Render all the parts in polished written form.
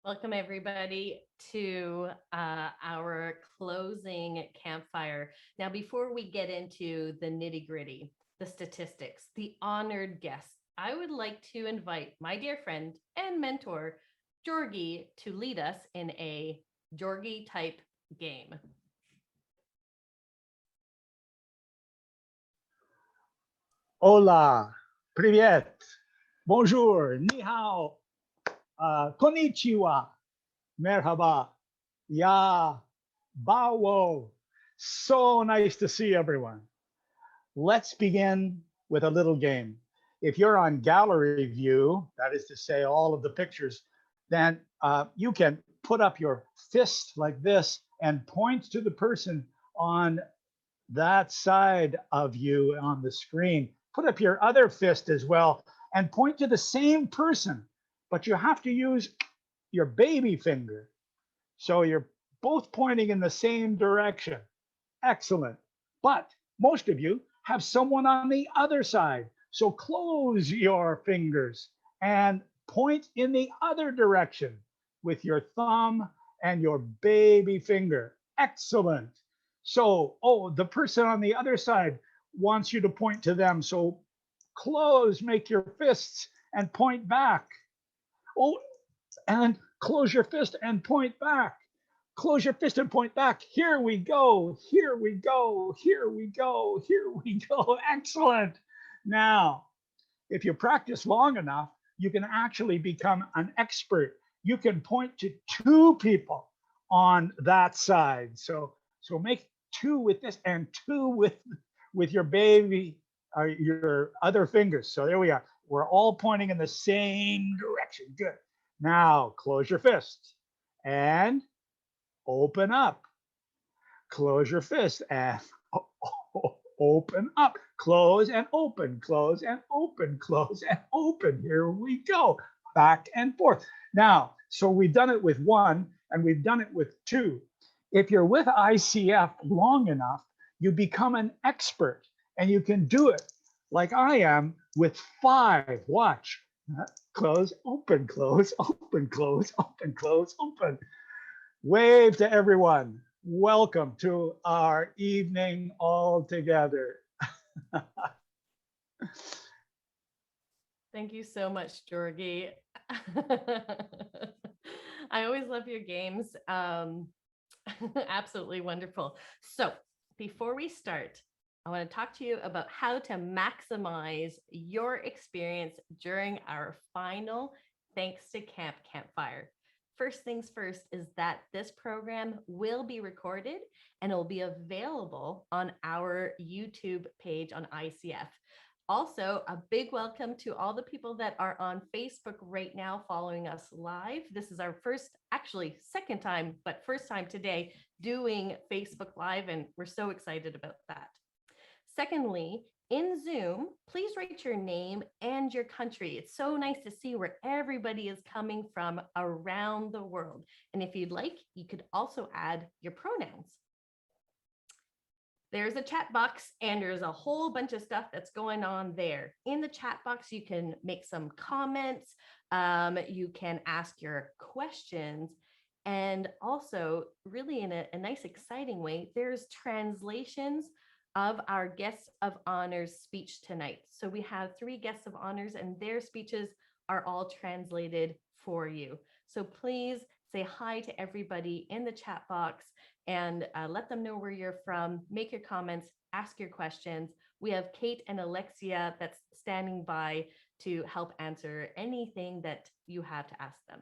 Welcome, everybody, to our closing campfire. Now, before we get into the nitty gritty, the statistics, the honored guests, I would like to invite my dear friend and mentor, Georgie, to lead us in a Georgie type game. Hola, привет, bonjour, ni hao, konnichiwa, merhaba, ya, bawo. So nice to see everyone. Let's begin with a little game. If you're on gallery view, that is to say all of the pictures, then you can put up your fist like this and point to the person on that side of you on the screen. Put up your other fist as well and point to the same person, but you have to use your baby finger. So you're both pointing in the same direction. Excellent. But most of you have someone on the other side. So close your fingers and point in the other direction with your thumb and your baby finger. Excellent. So, oh, the person on the other side wants you to point to them. So close, make your fists and point back. Oh, and close your fist and point back. Close your fist and point back. Here we go. Here we go. Here we go. Here we go. Excellent. Now, if you practice long enough, you can actually become an expert. You can point to two people on that side. So make two with this and two with your baby or your other fingers. So there we are. We're all pointing in the same direction. Good. Now close your fist and open up. Close your fist and open up. Close and open. Close and open. Close and open. Here we go. Back and forth. Now, so we've done it with one and we've done it with two. If you're with ICF long enough, you become an expert and you can do it like I am with five. Watch. Close, open, close, open, close, open, close, open. Wave to everyone. Welcome to our evening all together. Thank you so much, Georgie. I always love your games. Absolutely wonderful. So before we start, I want to talk to you about how to maximize your experience during our final Thanks to Camp Campfire. First things first is that this program will be recorded and it will be available on our YouTube page on ICF. Also, a big welcome to all the people that are on Facebook right now following us live. This is our first, actually second time, but first time today doing Facebook Live, and we're so excited about that. Secondly, in Zoom, please write your name and your country. It's so nice to see where everybody is coming from around the world. And if you'd like, you could also add your pronouns. There's a chat box and there's a whole bunch of stuff that's going on there. In the chat box, you can make some comments. You can ask your questions. And also, really in a nice, exciting way, there's translations of our guests of honors speech tonight. So we have 3 guests of honors and their speeches are all translated for you. So please say hi to everybody in the chat box and let them know where you're from, make your comments, ask your questions. We have Kate and Alexia that's standing by to help answer anything that you have to ask them.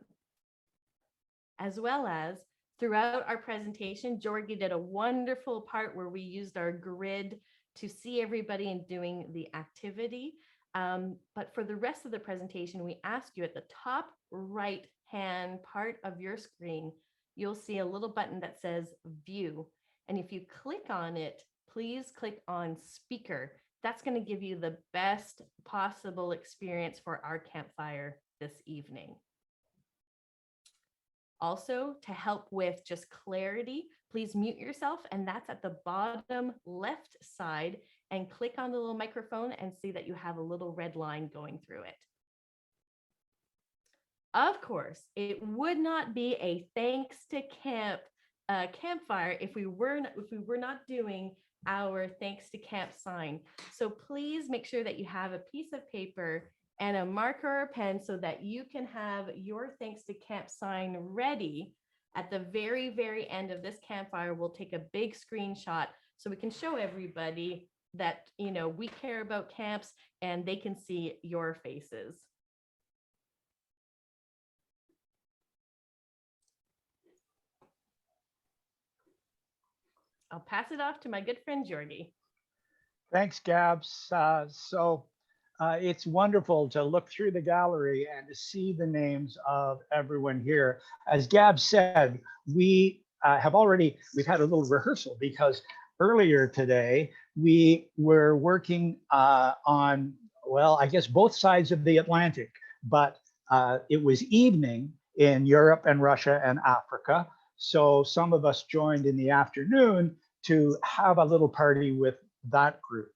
As well as throughout our presentation, Georgie did a wonderful part where we used our grid to see everybody and doing the activity. But for the rest of the presentation, we ask you at the top right hand part of your screen, you'll see a little button that says view. And if you click on it, please click on speaker. That's going to give you the best possible experience for our campfire this evening. Also, to help with just clarity, please mute yourself, and that's at the bottom left side, and click on the little microphone and see that you have a little red line going through it. Of course, it would not be a thanks to campfire if we were not doing our thanks to camp sign. So please make sure that you have a piece of paper and a marker or pen so that you can have your thanks to camp sign ready. At the very, very end of this campfire, we'll take a big screenshot so we can show everybody that, you know, we care about camps and they can see your faces. I'll pass it off to my good friend Jordy. Thanks, Gabs. It's wonderful to look through the gallery and to see the names of everyone here. As Gab said, we've had a little rehearsal because earlier today we were working on, well, I guess both sides of the Atlantic, but it was evening in Europe and Russia and Africa. So some of us joined in the afternoon to have a little party with that group.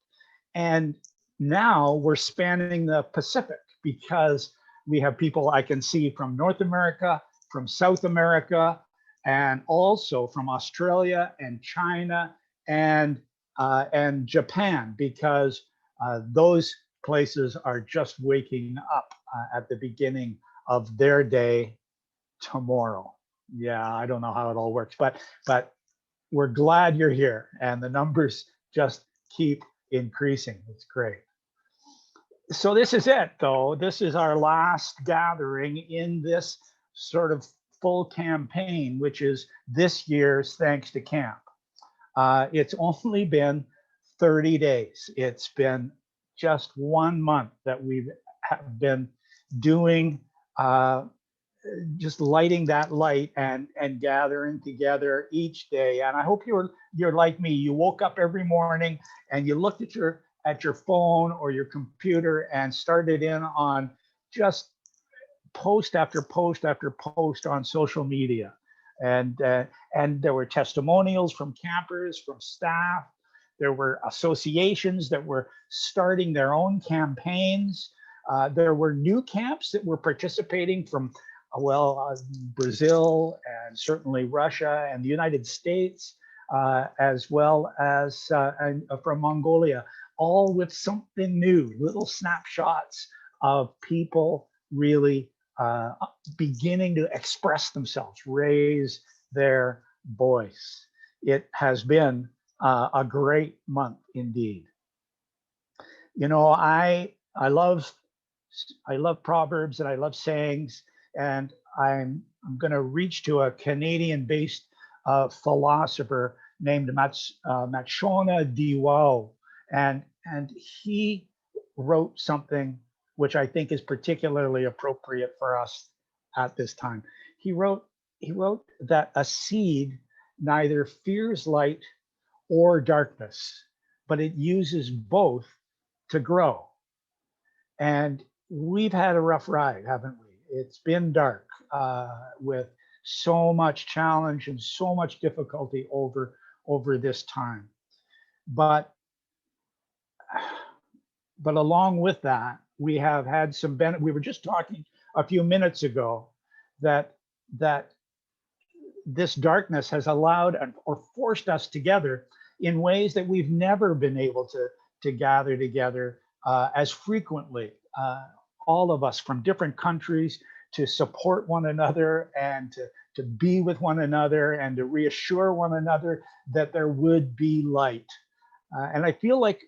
And now we're spanning the Pacific because we have people I can see from North America, from South America, and also from Australia and China and Japan, because those places are just waking up at the beginning of their day tomorrow. Yeah, I don't know how it all works, but we're glad you're here, and the numbers just keep increasing. It's great. So this is it, though. This is our last gathering in this sort of full campaign, which is this year's Thanks to Camp. It's only been 30 days. It's been just 1 month that we have been doing just lighting that light and gathering together each day. And I hope you're like me. You woke up every morning and you looked at your phone or your computer and started in on just post after post after post on social media. And there were testimonials from campers, from staff. There were associations that were starting their own campaigns. There were new camps that were participating from Brazil and certainly Russia and the United States, as well as from Mongolia, all with something new, little snapshots of people really beginning to express themselves, raise their voice. It has been a great month indeed. You know, I love proverbs and I love sayings. And I'm going to reach to a Canadian-based philosopher named Machona Diwao, and he wrote something which I think is particularly appropriate for us at this time. He wrote that a seed neither fears light or darkness, but it uses both to grow. And we've had a rough ride, haven't we? It's been dark with so much challenge and so much difficulty over this time. But along with that, we have had some benefit. We were just talking a few minutes ago that this darkness has allowed or forced us together in ways that we've never been able to gather together as frequently. All of us from different countries to support one another and to be with one another and to reassure one another that there would be light. And I feel like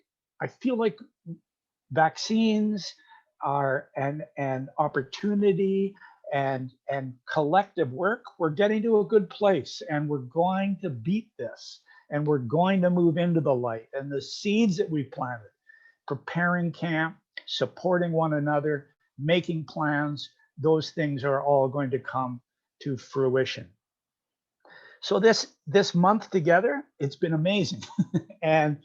vaccines are an opportunity and collective work. We're getting to a good place and we're going to beat this and we're going to move into the light. And the seeds that we've planted, preparing camp, supporting one another, making plans, those things are all going to come to fruition. So this month together, it's been amazing. And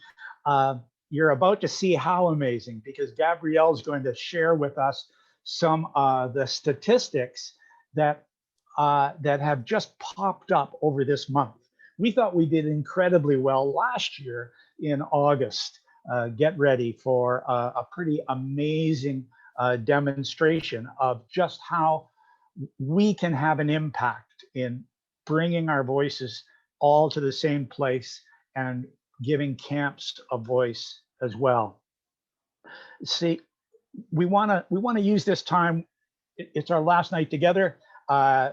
you're about to see how amazing, because Gabrielle is going to share with us some of the statistics that have just popped up over this month. We thought we did incredibly well last year in August. Get ready for a pretty amazing demonstration of just how we can have an impact in bringing our voices all to the same place and giving camps a voice as well. See, we want to use this time. It's our last night together, uh,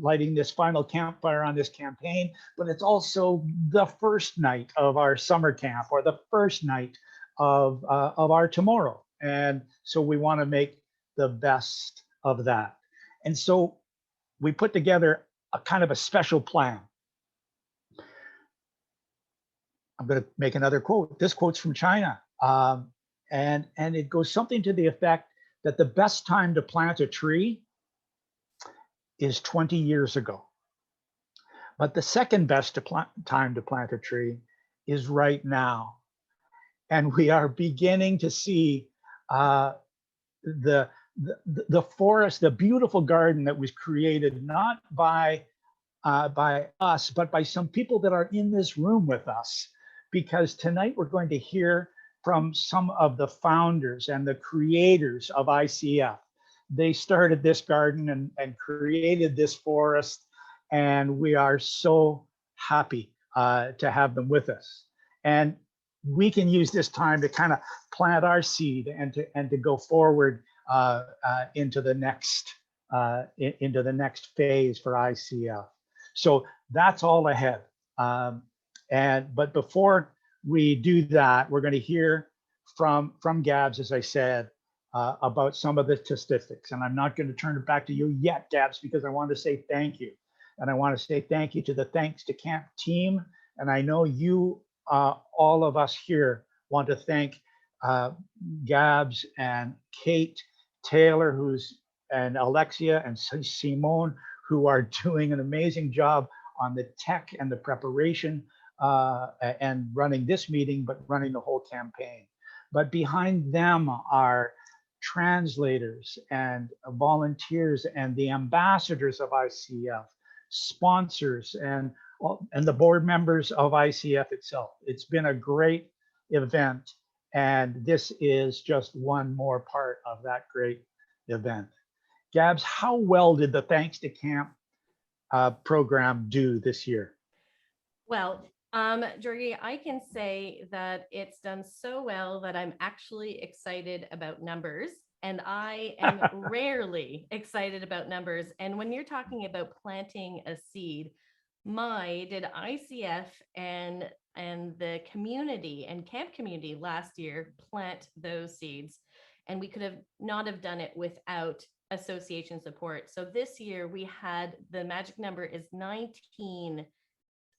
lighting this final campfire on this campaign, but it's also the first night of our summer camp, or the first night of our tomorrow, and so we want to make the best of that. And so we put together a kind of a special plan. I'm going to make another quote. This quote's from China, and it goes something to the effect that the best time to plant a tree is 20 years ago, but the second best time to plant a tree is right now. And we are beginning to see uh, the, the forest, the beautiful garden that was created not by us, but by some people that are in this room with us. Because tonight we're going to hear from some of the founders and the creators of ICF. They started this garden and created this forest, and we are so happy to have them with us. And we can use this time to kind of plant our seed and to go forward into the next phase for ICF. So that's all ahead. But before we do that, we're going to hear from Gabs, as I said, about some of the statistics. And I'm not going to turn it back to you yet, Gabs, because I want to say thank you. And I want to say thank you to the Thanks to Camp team. And I know you, all of us here, want to thank Gabs and Kate Taylor, and Alexia and Simone, who are doing an amazing job on the tech and the preparation and running this meeting, but running the whole campaign. But behind them are translators and volunteers and the ambassadors of ICF, sponsors, and the board members of ICF itself. It's been a great event, and this is just one more part of that great event. Gabs, how well did the Thanks to Camp program do this year? Well, Georgie, I can say that it's done so well that I'm actually excited about numbers, and I am rarely excited about numbers. And when you're talking about planting a seed, did ICF and the community and camp community last year plant those seeds, and we could have not have done it without association support. So this year we had, the magic number is 19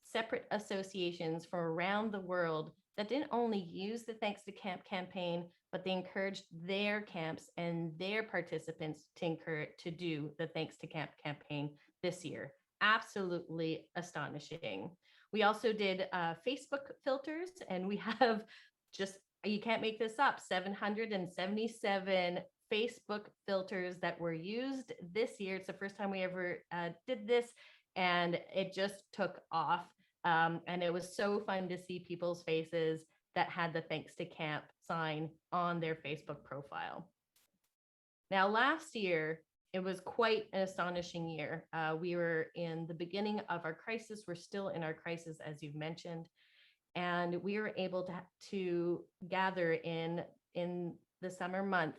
separate associations from around the world that didn't only use the Thanks to Camp campaign, but they encouraged their camps and their participants to do the Thanks to Camp campaign this year. Absolutely astonishing. We also did Facebook filters, and we have you can't make this up, 777 Facebook filters that were used this year. It's the first time we ever did this, and it just took off. And it was so fun to see people's faces that had the Thanks to Camp sign on their Facebook profile. Now, last year, it was quite an astonishing year. We were in the beginning of our crisis. We're still in our crisis, as you've mentioned. And we were able to gather in the summer month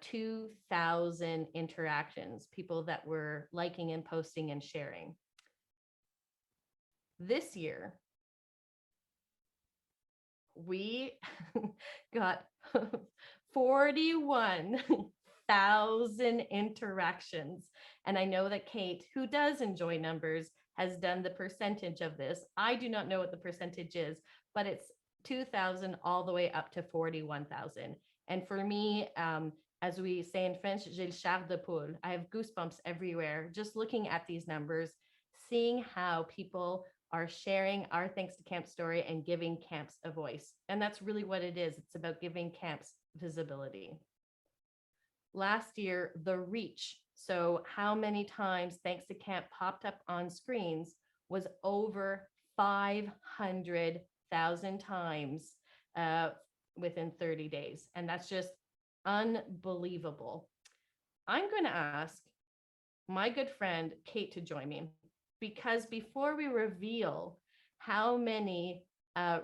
2,000 interactions, people that were liking and posting and sharing. This year, we got 41,000 interactions. And I know that Kate, who does enjoy numbers, has done the percentage of this. I do not know what the percentage is, but it's 2,000 all the way up to 41,000. And for me, as we say in French, j'ai le chair de poule. I have goosebumps everywhere, just looking at these numbers, seeing how people are sharing our Thanks to Camp story and giving camps a voice. And that's really what it is. It's about giving camps visibility. Last year, the reach, so how many times Thanks to Camp popped up on screens, was over 500,000 times within 30 days. And that's just unbelievable. I'm going to ask my good friend Kate to join me, because before we reveal how many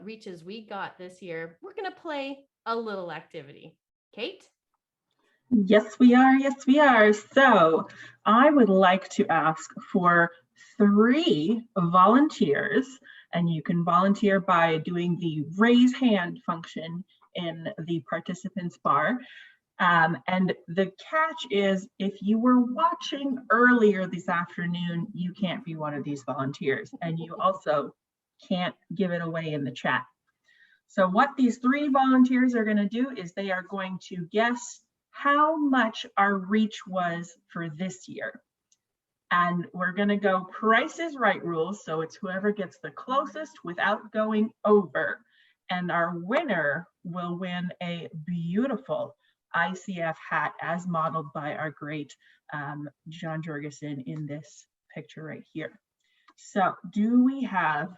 reaches we got this year, we're going to play a little activity. Kate? Yes, we are. Yes, we are. So I would like to ask for 3 volunteers, and you can volunteer by doing the raise hand function in the participants bar. And the catch is, if you were watching earlier this afternoon, you can't be one of these volunteers, and you also can't give it away in the chat. So what these 3 volunteers are going to do is they are going to guess how much our reach was for this year. And we're going to go Price is Right rules. So it's whoever gets the closest without going over. And our winner will win a beautiful ICF hat as modeled by our great John Jorgensen in this picture right here. So do we have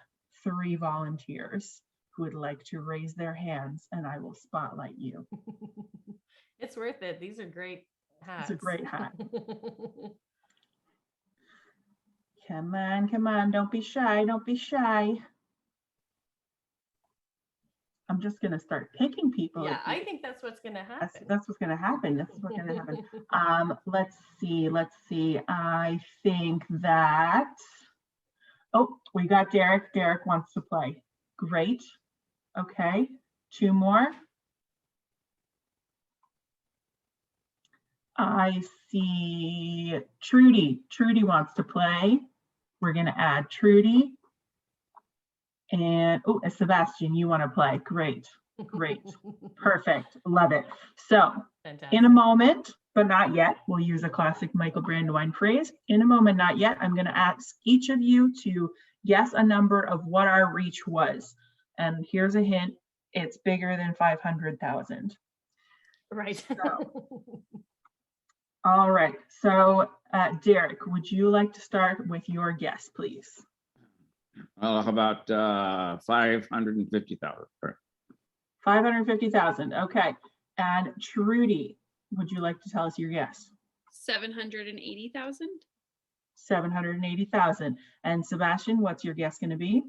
3 volunteers who would like to raise their hands, and I will spotlight you? It's worth it. These are great hats. It's a great hat. Come on, come on. Don't be shy. Don't be shy. I'm just going to start picking people. Yeah, I think that's what's going to happen. That's what's going to happen. This is what's going to happen. Let's see. Let's see. I think that, oh, we got Derek. Derek wants to play. Great. Okay. 2 more. I see Trudy. Trudy wants to play. We're going to add Trudy. And oh, Sebastian, you want to play. Great. Great. Perfect. Love it. So Fantastic. In a moment, but not yet, we'll use a classic Michael Brandywine phrase. In a moment, not yet, I'm going to ask each of you to guess a number of what our reach was. And here's a hint. It's bigger than 500,000. Right. So, all right. So, Derek, would you like to start with your guess, please? Well, how about 550,000? 550,000. Okay. And Trudy, would you like to tell us your guess? 780,000. 780,000. And Sebastian, what's your guess going to be?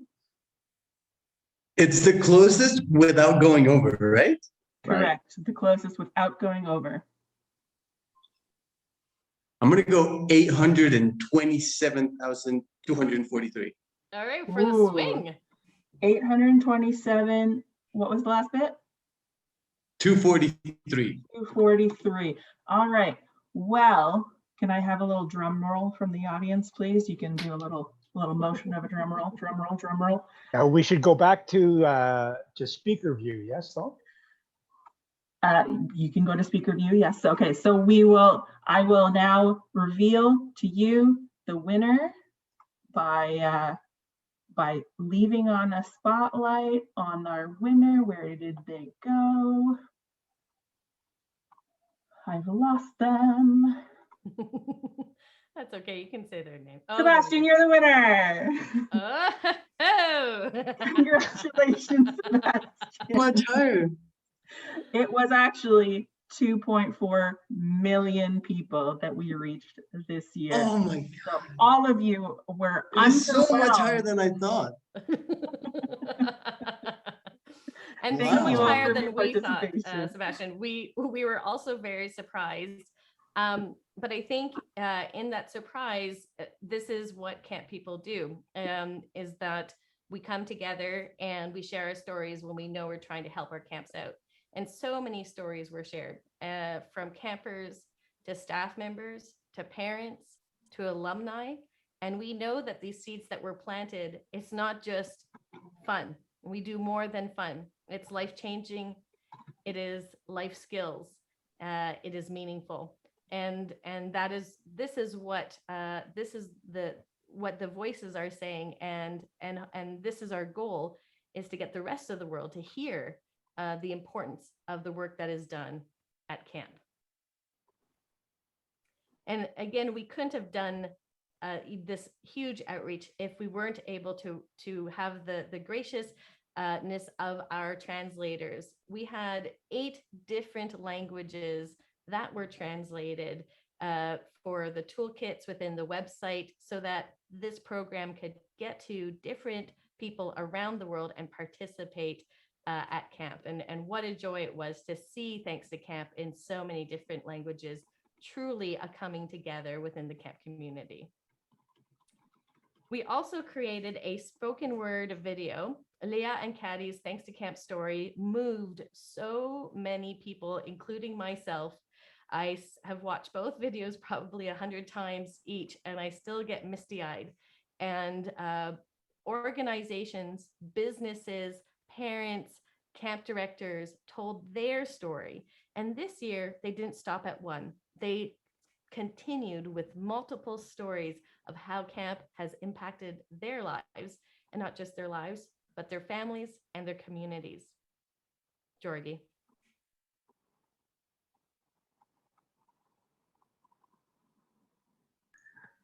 It's the closest without going over, right? Correct. The closest without going over. I'm going to go 827,243. All right, for the swing. 827. What was the last bit? 243. 243. All right. Well, can I have a little drum roll from the audience, please? You can do a little motion of a drum roll, drum roll, drum roll. Now we should go back to speaker view. Yes, though. You can go to speaker view. Yes. Okay. So I will now reveal to you the winner by leaving on a spotlight on our winner. Where did they go? I've lost them. That's okay. You can say their name. Sebastian, you're the winner. Oh. Congratulations, Sebastian. Much higher. It was actually 2.4 million people that we reached this year. Oh my God. So all of you were It's so much underwhelmed. higher than I thought. And Wow. so much higher For than your we thought, participation. Sebastian. We were also very surprised. But I think in that surprise, this is what camp people do, is that we come together and we share our stories when we know we're trying to help our camps out. And so many stories were shared from campers to staff members, to parents, to alumni. And we know that these seeds that were planted, it's not just fun. We do more than fun. It's life-changing. It is life skills. It is meaningful. And this is what the voices are saying. And this is our goal, is to get the rest of the world to hear the importance of the work that is done at camp. And again, we couldn't have done this huge outreach if we weren't able to have the graciousness of our translators. We had 8 different languages that were translated for the toolkits within the website so that this program could get to different people around the world and participate at camp. And what a joy it was to see Thanks to Camp in so many different languages, truly a coming together within the camp community. We also created a spoken word video. Leah and Caddy's Thanks to Camp story moved so many people, including myself. I have watched both videos probably 100 times each, and I still get misty-eyed. And organizations, businesses, parents, camp directors told their story. And this year, they didn't stop at one. They continued with multiple stories of how camp has impacted their lives, and not just their lives, but their families and their communities. Jorgie.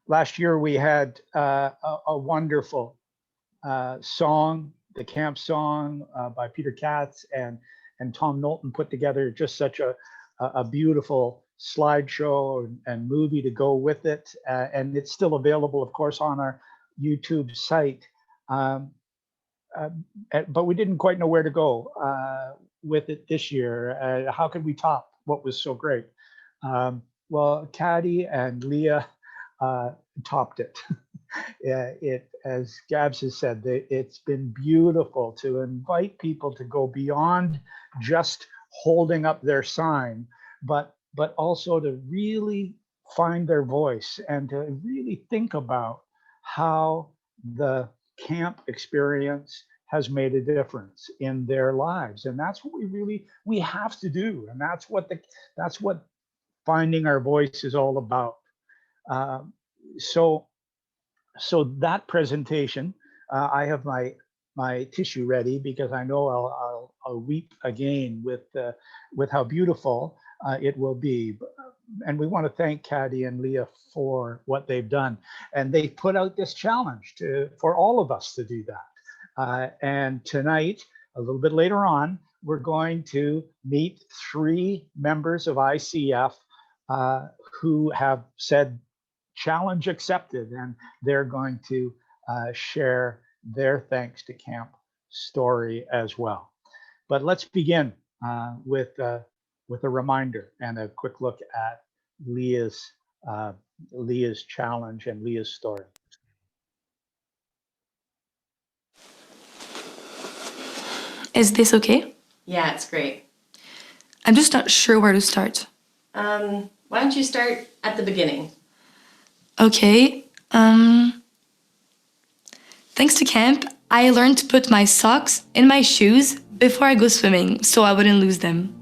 Last year we had a wonderful song, the camp song by Peter Katz and Tom Knowlton put together just such a beautiful slideshow and movie to go with it. And it's still available, of course, on our YouTube site. But we didn't quite know where to go with it this year. How could we top what was so great? Well, Caddy and Leah topped it. As Gabs has said, it's been beautiful to invite people to go beyond just holding up their sign, but also to really find their voice and to really think about how the camp experience has made a difference in their lives. And that's what we have to do. And that's what finding our voice is all about. So that presentation, I have my tissue ready because I know I'll weep again with how beautiful it will be. And we want to thank Caddy and Leah for what they've done. And they put out this challenge for all of us to do that. And tonight, a little bit later on, we're going to meet 3 members of ICF who have said challenge accepted, and they're going to share their Thanks to Camp story as well. But let's begin with a reminder and a quick look at Leah's challenge and Leah's story. Is this okay? Yeah, it's great. I'm just not sure where to start. Why don't you start at the beginning? Okay. Thanks to camp, I learned to put my socks in my shoes before I go swimming so I wouldn't lose them.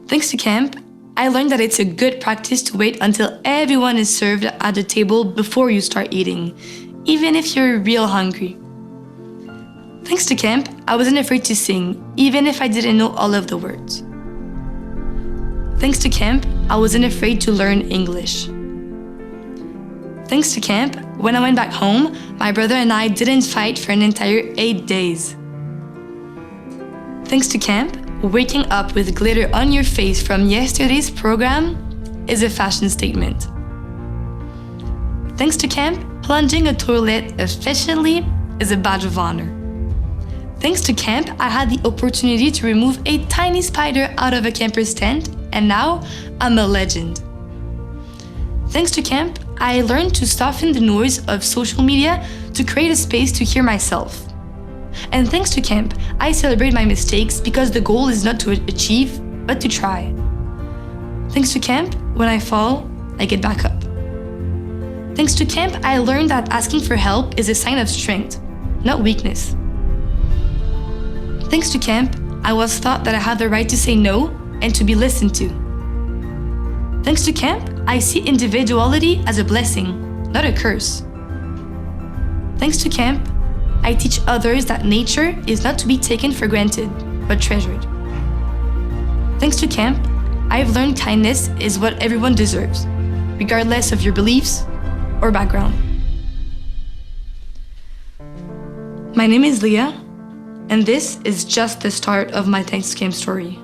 Thanks to camp, I learned that it's a good practice to wait until everyone is served at the table before you start eating, even if you're real hungry. Thanks to camp, I wasn't afraid to sing, even if I didn't know all of the words. Thanks to camp, I wasn't afraid to learn English. Thanks to camp, when I went back home, my brother and I didn't fight for an entire 8 days. Thanks to camp, waking up with glitter on your face from yesterday's program is a fashion statement. Thanks to camp, plunging a toilet efficiently is a badge of honor. Thanks to camp, I had the opportunity to remove a tiny spider out of a camper's tent, and now I'm a legend. Thanks to camp, I learned to soften the noise of social media to create a space to hear myself. And thanks to camp, I celebrate my mistakes because the goal is not to achieve, but to try. Thanks to camp, when I fall, I get back up. Thanks to camp, I learned that asking for help is a sign of strength, not weakness. Thanks to camp, I was taught that I had the right to say no and to be listened to. Thanks to camp, I see individuality as a blessing, not a curse. Thanks to camp, I teach others that nature is not to be taken for granted, but treasured. Thanks to camp, I've learned kindness is what everyone deserves, regardless of your beliefs or background. My name is Leah, and this is just the start of my Thanks to Camp story.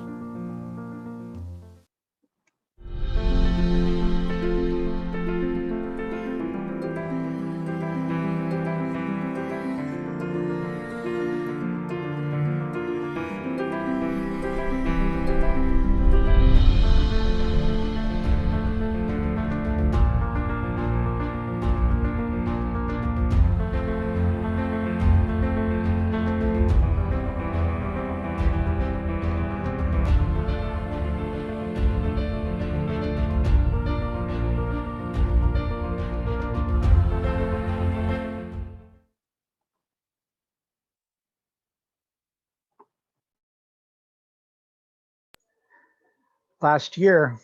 Last year,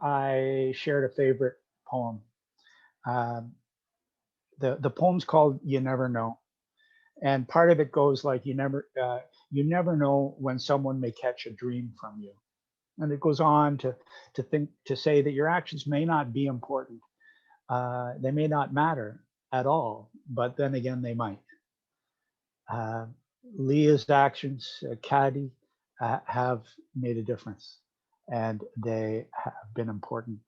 I shared a favorite poem. The poem's called "You Never Know," and part of it goes like, "You never know when someone may catch a dream from you," and it goes on to say that your actions may not be important, they may not matter at all, but then again they might. Leah's actions, Caddy, have made a difference, and they have been important.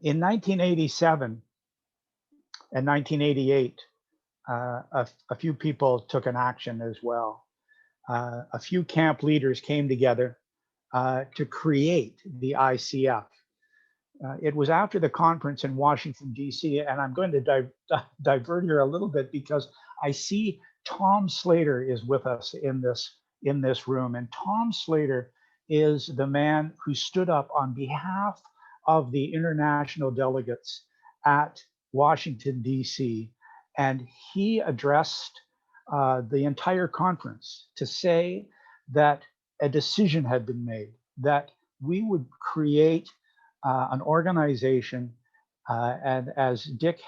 In 1987 and 1988, a few people took an action as well. A few camp leaders came together to create the ICF. It was after the conference in Washington, D.C., and I'm going to divert here a little bit because I see Tom Slater is with us in this room, and Tom Slater is the man who stood up on behalf of the international delegates at Washington, D.C., and he addressed the entire conference to say that a decision had been made, that we would create an organization, and as Dick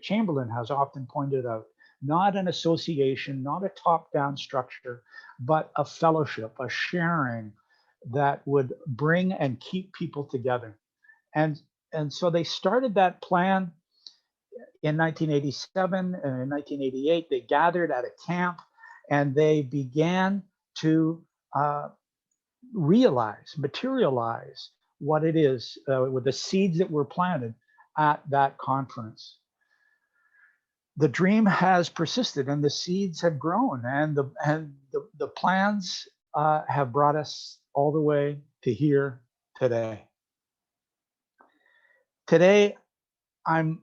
Chamberlain has often pointed out, not an association, not a top-down structure, but a fellowship, a sharing that would bring and keep people together. And so they started that plan in 1987, and in 1988, they gathered at a camp and they began to materialize what it is with the seeds that were planted at that conference. The dream has persisted and the seeds have grown, and the plans have brought us all the way to here today. Today, I'm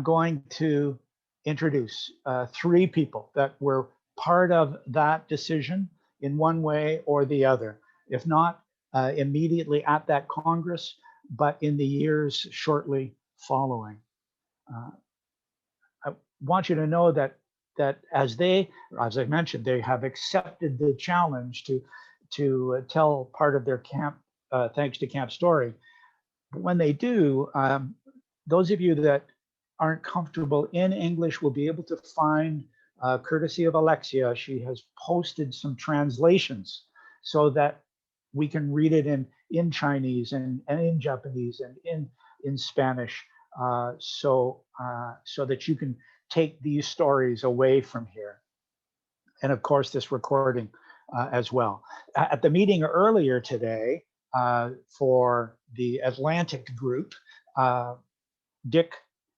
going to introduce three people that were part of that decision in one way or the other, if not immediately at that Congress, but in the years shortly following. I want you to know that as I mentioned, they have accepted the challenge to tell part of their camp, thanks to Camp Story. But when they do, those of you that aren't comfortable in English will be able to find, courtesy of Alexia, she has posted some translations so that we can read it in Chinese and in Japanese and in Spanish, so that you can take these stories away from here. And of course, this recording as well. At the meeting earlier today for the Atlantic group, Dick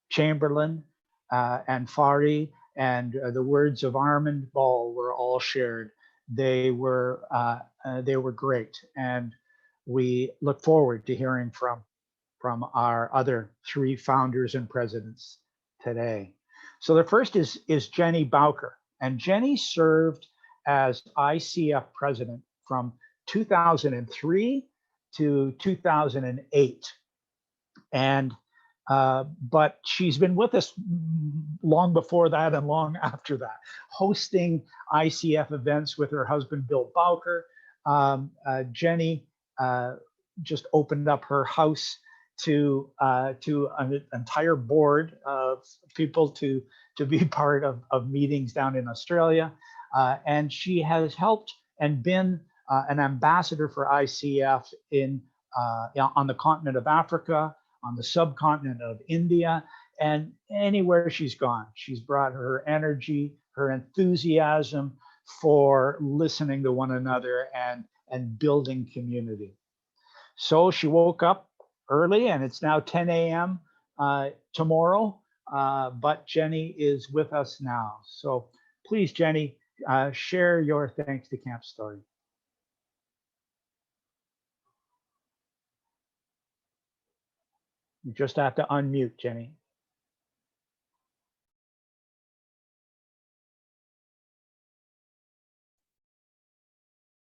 Chamberlain and Fari and the words of Armand Ball were all shared. They were great, and we look forward to hearing from our other three founders and presidents today. So the first is Jenny Bowker, and Jenny served as ICF president from 2003 to 2008, and but she's been with us long before that and long after that, hosting ICF events with her husband, Bill Bowker. Jenny just opened up her house to an entire board of people to be part of meetings down in Australia. And she has helped and been an ambassador for ICF on the continent of Africa, on the subcontinent of India, and anywhere she's gone. She's brought her energy, her enthusiasm for listening to one another and building community. So she woke up early, and it's now 10 a.m. Tomorrow, but Jenny is with us now. So please, Jenny, share your thanks to Camp Story. You just have to unmute, Jenny.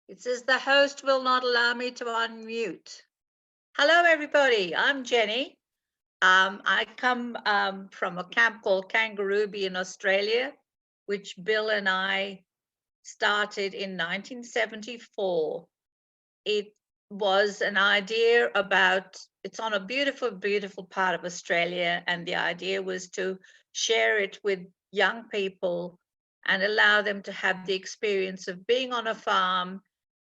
It says the host will not allow me to unmute. Hello, everybody. I'm Jenny. I come from a camp called Kangarooby in Australia, which Bill and I started in 1974 it was an idea about, it's on a beautiful, beautiful part of Australia. And the idea was to share it with young people and allow them to have the experience of being on a farm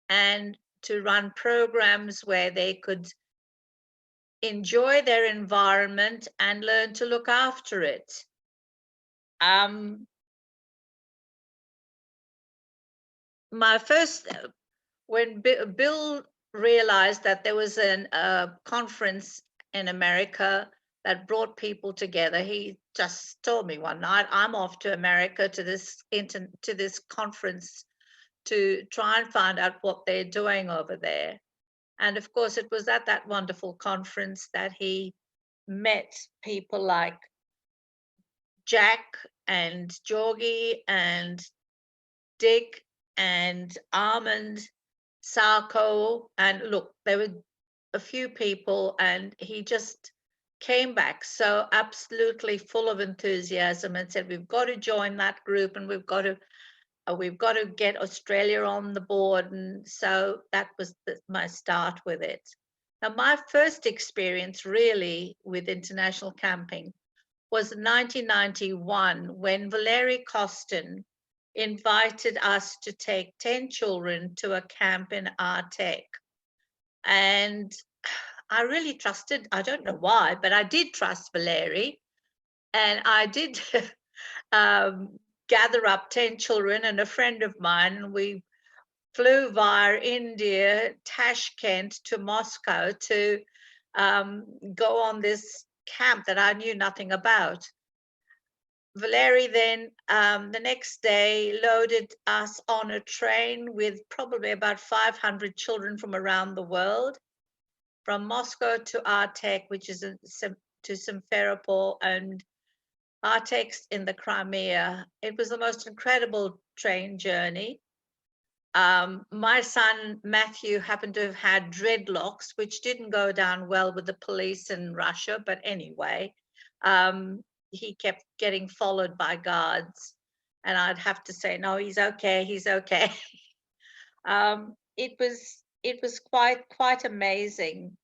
and to run programs where they could enjoy their environment and learn to look after it. My first, when Bill realized that there was a conference in America that brought people together, he just told me one night, I'm off to America to this conference to try and find out what they're doing over there. And of course, it was at that wonderful conference that he met people like Jack and Georgie and Dick and Armand, Sarko, and look, there were a few people, and he just came back so absolutely full of enthusiasm and said, we've got to join that group, and we've got to get Australia on the board. And so that was my start with it. Now, my first experience really with international camping was 1991, when Valerie Costin invited us to take 10 children to a camp in Artek. And I really trusted, I don't know why, but I did trust Valerie. And I did gather up 10 children and a friend of mine, and we flew via India, Tashkent to Moscow to go on this camp that I knew nothing about. Valerie then the next day loaded us on a train with probably about 500 children from around the world, from Moscow to Artek, which is to Simferopol, and Artek's in the Crimea. It was the most incredible train journey. My son Matthew happened to have had dreadlocks, which didn't go down well with the police in Russia, but anyway, he kept getting followed by guards, and I'd have to say, no, he's okay, he's okay. It was quite amazing.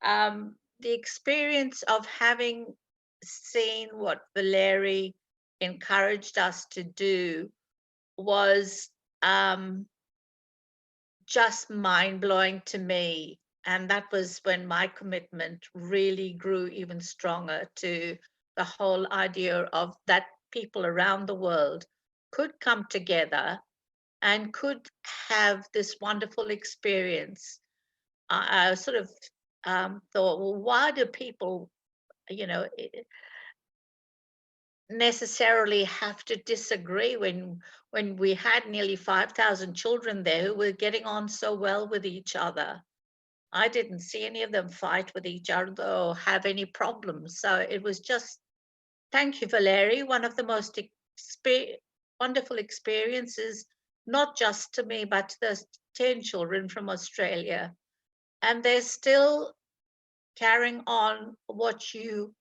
The experience of having seen what Valerie encouraged us to do was just mind-blowing to me. And that was when my commitment really grew even stronger to the whole idea of that people around the world could come together and could have this wonderful experience. I sort of thought, well, why do people, necessarily have to disagree when we had nearly 5,000 children there who were getting on so well with each other? I didn't see any of them fight with each other or have any problems. So it was just, thank you, Valerie, one of the most wonderful experiences, not just to me, but to the 10 children from Australia. And they're still carrying on what you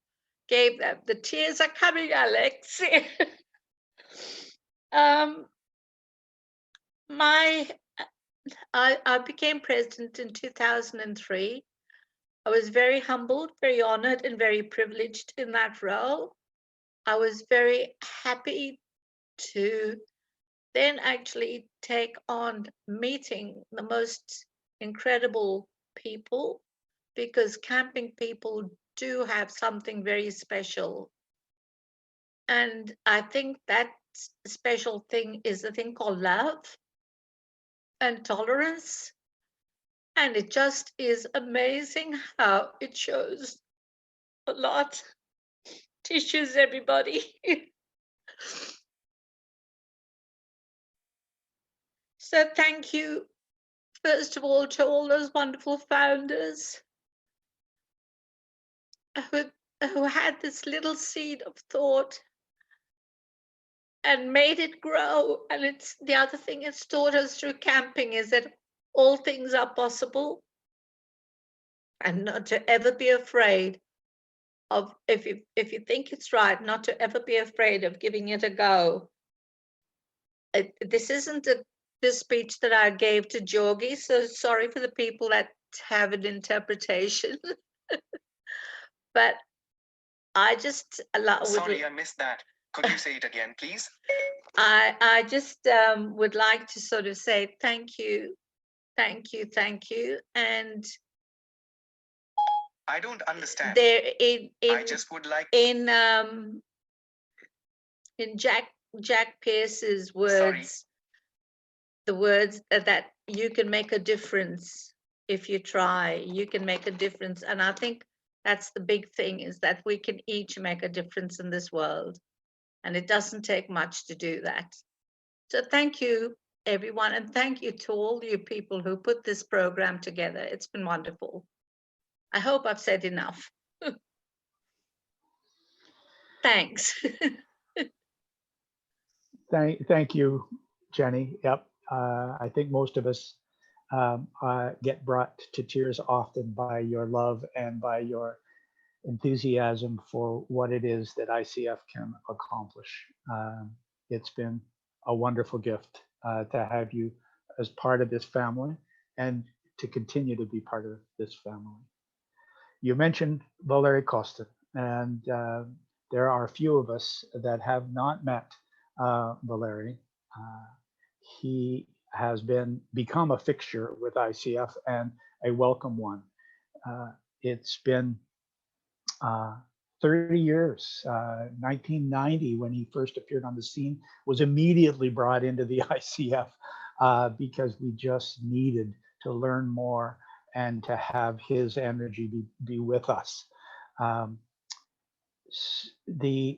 gave them. The tears are coming, Alex. I became president in 2003. I was very humbled, very honored, and very privileged in that role. I was very happy to then actually take on meeting the most incredible people, because camping people do have something very special. And I think that special thing is a thing called love and tolerance. And it just is amazing how it shows a lot. Tissues, everybody. So thank you, first of all, to all those wonderful founders who had this little seed of thought and made it grow. And it's the other thing it's taught us through camping is that all things are possible, and not to ever be afraid of, if you think it's right, not to ever be afraid of giving it a go. This isn't this speech that I gave to Georgie, so sorry for the people that have an interpretation. But I just Sorry, I missed that. Could you say it again, please? I just would like to sort of say thank you, thank you, thank you. And I don't understand. there I just would like. in Jack Pierce's words, the words that you can make a difference if you try, you can make a difference. And I think that's the big thing, is that we can each make a difference in this world. And it doesn't take much to do that. So thank you, everyone. And thank you to all you people who put this program together. It's been wonderful. I hope I've said enough. Thanks. Thank you, Jenny. Yep. I think most of us get brought to tears often by your love and by your enthusiasm for what it is that ICF can accomplish. It's been a wonderful gift to have you as part of this family and to continue to be part of this family. You mentioned Valery Kostin, and there are a few of us that have not met Valery. He has become a fixture with ICF, and a welcome one. It's been 30 years. 1990, when he first appeared on the scene, was immediately brought into the ICF because we just needed to learn more and to have his energy be with us. The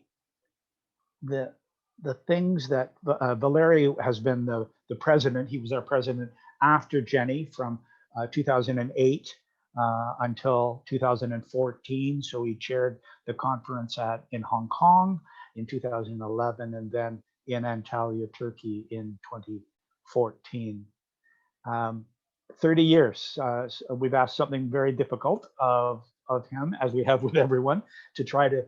things that Valery has been the president. He was our president after Jenny from 2008 until 2014. So he chaired the conference in Hong Kong in 2011, and then in Antalya, Turkey in 2014. 30 years. We've asked something very difficult of him, as we have with everyone, to try to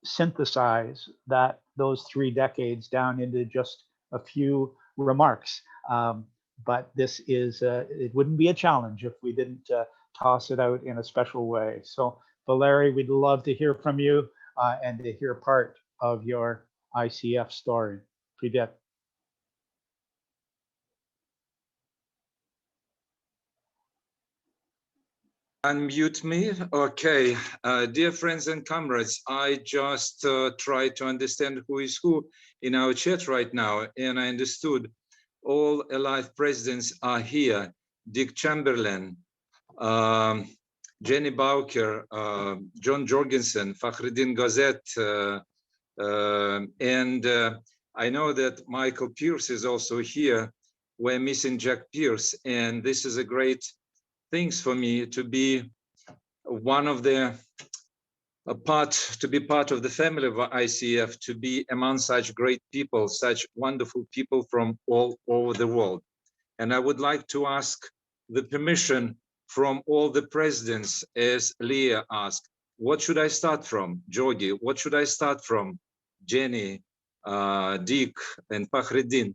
synthesize those 3 decades down into just a few remarks. But this is, it wouldn't be a challenge if we didn't toss it out in a special way. So Valery, we'd love to hear from you and to hear part of your ICF story. Privyet. Unmute me. Okay. Dear friends and comrades, I just try to understand who is who in our chat right now, and I understood all alive presidents are here. Dick Chamberlain, Jenny Bowker, John Jorgensen, Fakhreddin Gazet, and I know that Michael Pierce is also here. We're missing Jack Pierce, and this is a great things for me to be one of the to be part of the family of ICF, to be among such great people, such wonderful people from all over the world. And I would like to ask the permission from all the presidents, as Leah asked, what should I start from? Georgie, what should I start from? Jenny, Dick, and Fakhreddin.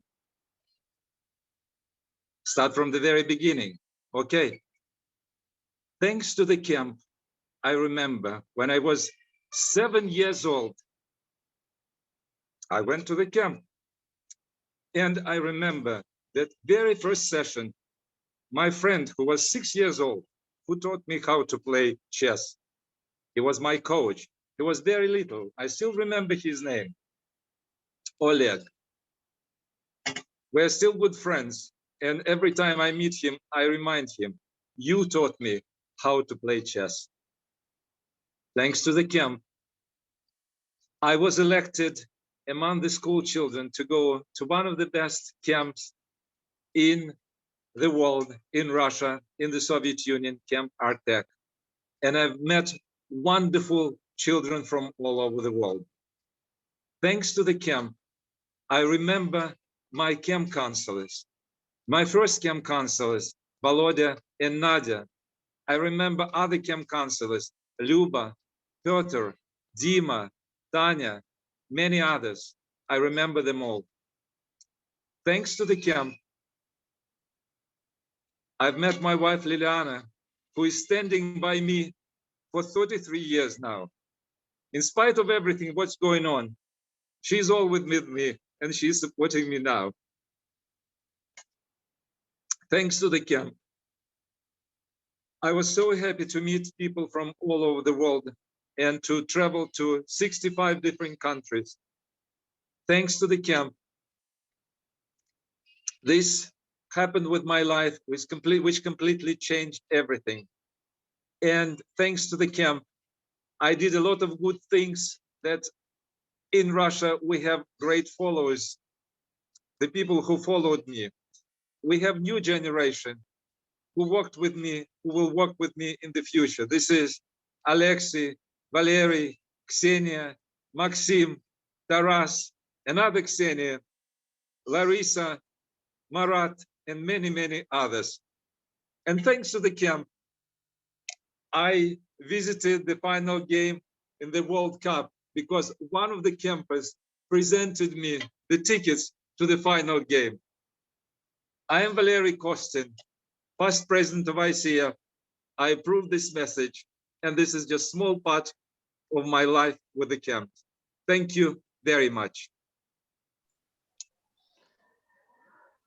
Start from the very beginning. Okay. Thanks to the camp, I remember when I was 7 years old, I went to the camp. And I remember that very first session, my friend who was 6 years old, who taught me how to play chess. He was my coach. He was very little. I still remember his name, Oleg. We're still good friends. And every time I meet him, I remind him, you taught me how to play chess. Thanks to the camp, I was elected among the school children to go to one of the best camps in the world, in Russia, in the Soviet Union, Camp Artek. And I've met wonderful children from all over the world. Thanks to the camp, I remember my camp counselors. My first camp counselors, Volodya and Nadia. I remember other camp counselors, Luba, Piotr, Dima, Tanya, many others. I remember them all. Thanks to the camp, I've met my wife Liliana, who is standing by me for 33 years now. In spite of everything, what's going on, she's always with me and she's supporting me now. Thanks to the camp, I was so happy to meet people from all over the world and to travel to 65 different countries. Thanks to the camp, this happened with my life, which completely changed everything. And thanks to the camp, I did a lot of good things that in Russia, we have great followers, the people who followed me. We have new generation who worked with me, who will work with me in the future. This is Alexei, Valery, Ksenia, Maxim, Taras, another Ksenia, Larissa, Marat, and many, many others. And thanks to the camp, I visited the final game in the World Cup because one of the campers presented me the tickets to the final game. I am Valery Kostin, past president of ICF. I approve this message, and this is just a small part of my life with the camp. Thank you very much.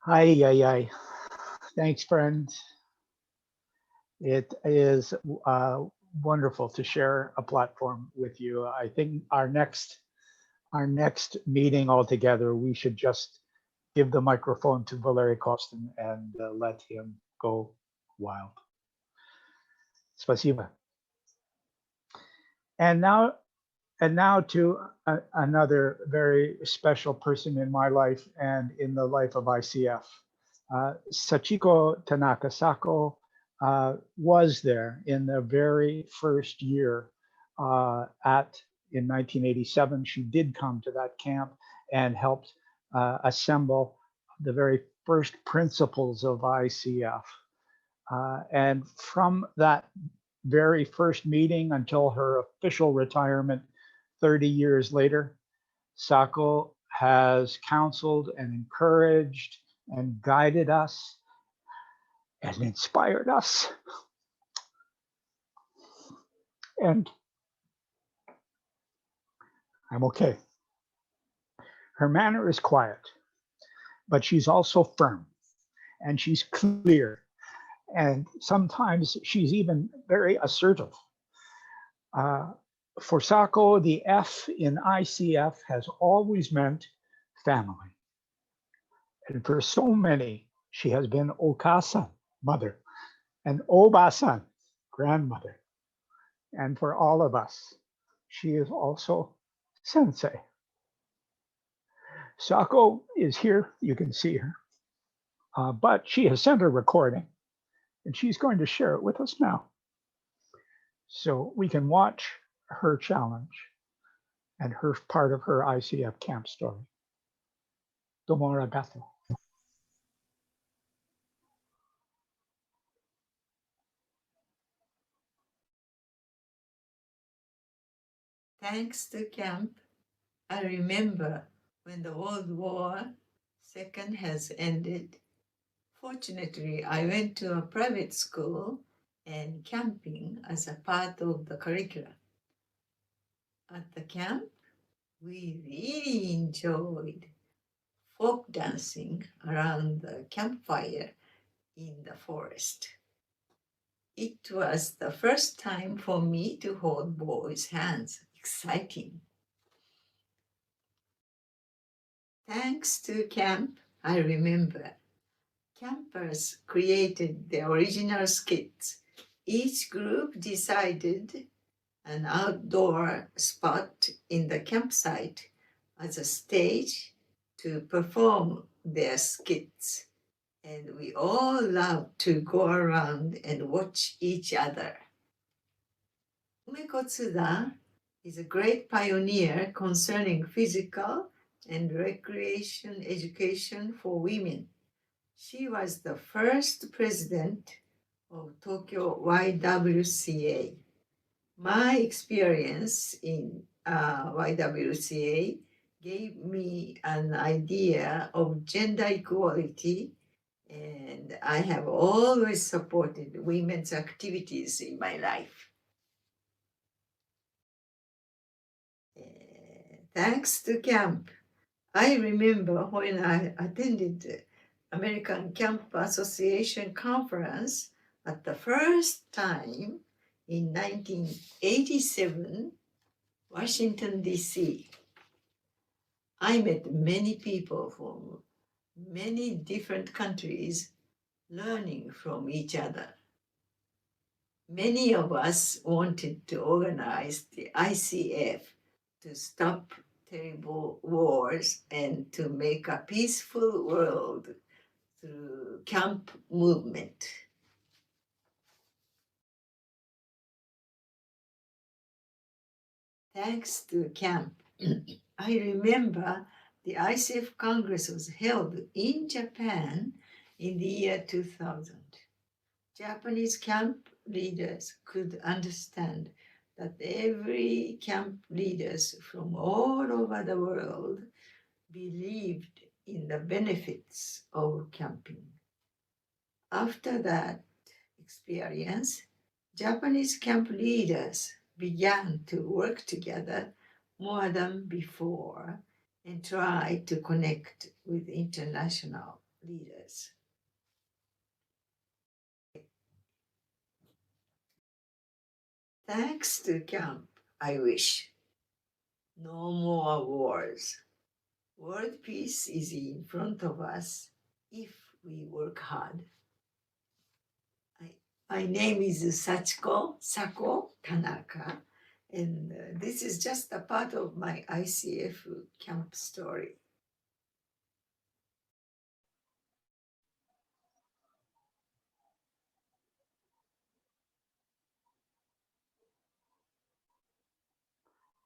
Hi. Thanks, friend. It is wonderful to share a platform with you. I think our next meeting all together, we should just give the microphone to Valery Kostin and let him go wild. Spasiba. And now to another very special person in my life and in the life of ICF. Sachiko Tanaka Sako was there in the very first year in 1987. She did come to that camp and helped assemble the very first principles of ICF. And from that very first meeting until her official retirement 30 years later, Sako has counseled and encouraged and guided us and inspired us. And I'm okay. Her manner is quiet, but she's also firm and she's clear. And sometimes she's even very assertive. For Sako, the F in ICF has always meant family. And for so many, she has been Okasan, mother, and Obasan, grandmother. And for all of us, she is also sensei. Sako is here, you can see her, but she has sent a recording and she's going to share it with us now. So we can watch her challenge and her part of her ICF camp story. Domo arigato. Thanks to camp, I remember when the World War II has ended. Fortunately, I went to a private school and camping as a part of the curriculum. At the camp, we really enjoyed folk dancing around the campfire in the forest. It was the first time for me to hold boys' hands. Exciting. Thanks to camp, I remember campers created the original skits. Each group decided an outdoor spot in the campsite as a stage to perform their skits. And we all loved to go around and watch each other. Umeko Tsuda is a great pioneer concerning physical and recreation education for women. She was the first president of Tokyo YWCA. My experience in YWCA gave me an idea of gender equality, and I have always supported women's activities in my life. Thanks to camp, I remember when I attended the American Camp Association conference at the first time in 1987, Washington, D.C. I met many people from many different countries learning from each other. Many of us wanted to organize the ICF to stop terrible wars and to make a peaceful world through camp movement. Thanks to camp, I remember the ICF Congress was held in Japan in the year 2000. Japanese camp leaders could understand that every camp leaders from all over the world believed in the benefits of camping. After that experience, Japanese camp leaders began to work together more than before and try to connect with international leaders. Thanks to camp, I wish no more wars. World peace is in front of us if we work hard. My name is Sako Tanaka, and this is just a part of my ICF camp story.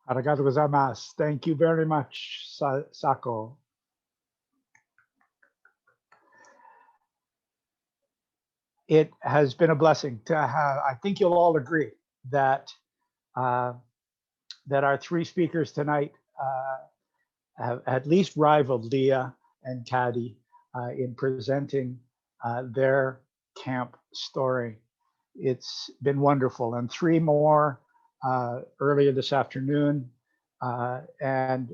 Arigatou gozaimasu. Thank you very much, Sako. It has been a blessing to have. I think you'll all agree that that our three speakers tonight have at least rivaled Leah and Caddy in presenting their camp story. It's been wonderful, and three more earlier this afternoon, and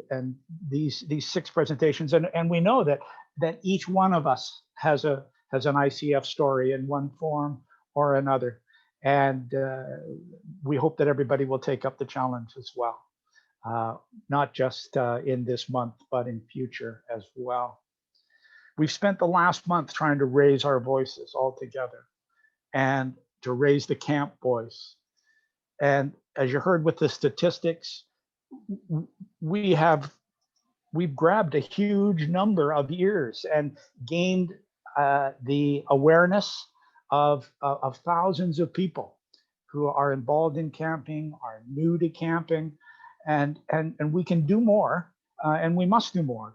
these six presentations, and we know that each one of us has an ICF story in one form or another, and we hope that everybody will take up the challenge as well, not just in this month, but in future as well. We've spent the last month trying to raise our voices all together and to raise the camp voice. And as you heard with the statistics, we've grabbed a huge number of ears and gained the awareness of thousands of people who are involved in camping, are new to camping, and we can do more, and we must do more,